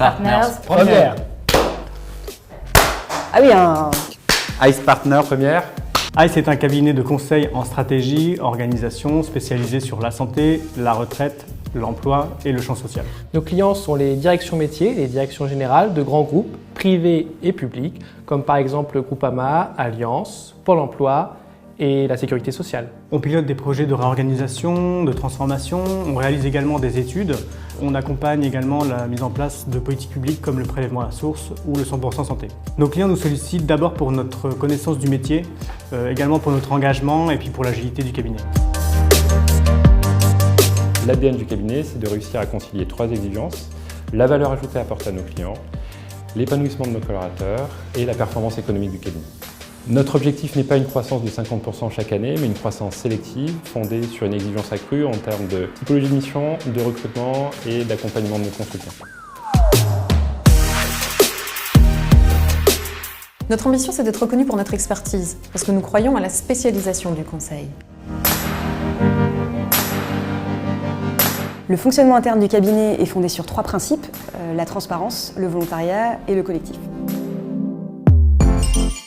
Partners. Première. Ah oui, ICE Partner première. ICE est un cabinet de conseil en stratégie, organisation, spécialisé sur la santé, la retraite, l'emploi et le champ social. Nos clients sont les directions métiers, les directions générales de grands groupes privés et publics, comme par exemple Groupama, Allianz, Pôle emploi et la sécurité sociale. On pilote des projets de réorganisation, de transformation, on réalise également des études. On accompagne également la mise en place de politiques publiques comme le prélèvement à la source ou le 100% santé. Nos clients nous sollicitent d'abord pour notre connaissance du métier, également pour notre engagement et puis pour l'agilité du cabinet. L'ADN du cabinet, c'est de réussir à concilier 3 exigences: la valeur ajoutée apportée à nos clients, l'épanouissement de nos collaborateurs et la performance économique du cabinet. Notre objectif n'est pas une croissance de 50% chaque année, mais une croissance sélective, fondée sur une exigence accrue en termes de typologie de mission, de recrutement et d'accompagnement de nos consultants. Notre ambition, c'est d'être reconnu pour notre expertise, parce que nous croyons à la spécialisation du conseil. le fonctionnement interne du cabinet est fondé sur 3 principes, la transparence, le volontariat et le collectif.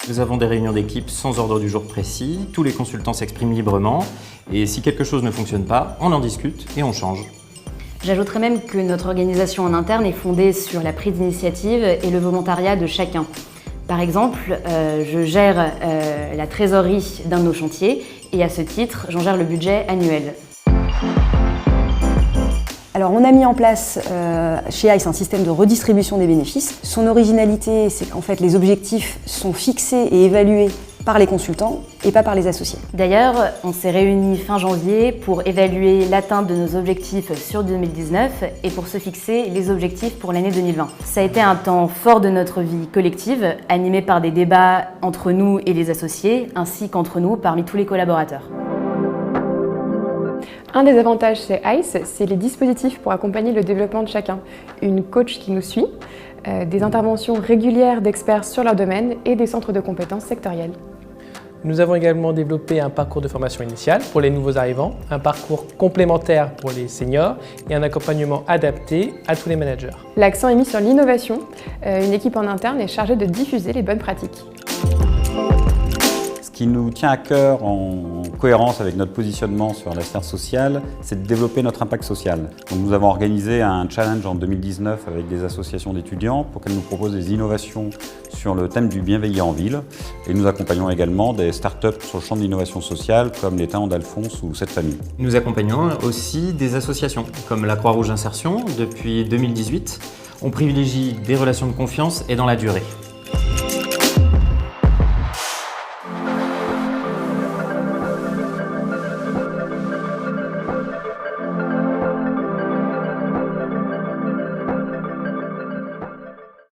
Nous avons des réunions d'équipe sans ordre du jour précis, tous les consultants s'expriment librement et si quelque chose ne fonctionne pas, on en discute et on change. J'ajouterais même que notre organisation en interne est fondée sur la prise d'initiative et le volontariat de chacun. Par exemple, je gère la trésorerie d'un de nos chantiers et à ce titre, j'en gère le budget annuel. Alors on a mis en place chez ICE un système de redistribution des bénéfices. Son originalité, c'est qu'en fait les objectifs sont fixés et évalués par les consultants et pas par les associés. D'ailleurs, on s'est réunis fin janvier pour évaluer l'atteinte de nos objectifs sur 2019 et pour se fixer les objectifs pour l'année 2020. Ça a été un temps fort de notre vie collective, animé par des débats entre nous et les associés, ainsi qu'entre nous parmi tous les collaborateurs. Un des avantages chez ICE, c'est les dispositifs pour accompagner le développement de chacun. Une coach qui nous suit, des interventions régulières d'experts sur leur domaine et des centres de compétences sectoriels. Nous avons également développé un parcours de formation initiale pour les nouveaux arrivants, un parcours complémentaire pour les seniors et un accompagnement adapté à tous les managers. L'accent est mis sur l'innovation. Une équipe en interne est chargée de diffuser les bonnes pratiques. Ce qui nous tient à cœur en cohérence avec notre positionnement sur la sphère sociale, c'est de développer notre impact social. Donc nous avons organisé un challenge en 2019 avec des associations d'étudiants pour qu'elles nous proposent des innovations sur le thème du bienveillant en ville. Et nous accompagnons également des startups sur le champ de l'innovation sociale comme les Talents d'Alphonse ou Cette Famille. Nous accompagnons aussi des associations comme la Croix-Rouge Insertion depuis 2018. On privilégie des relations de confiance et dans la durée.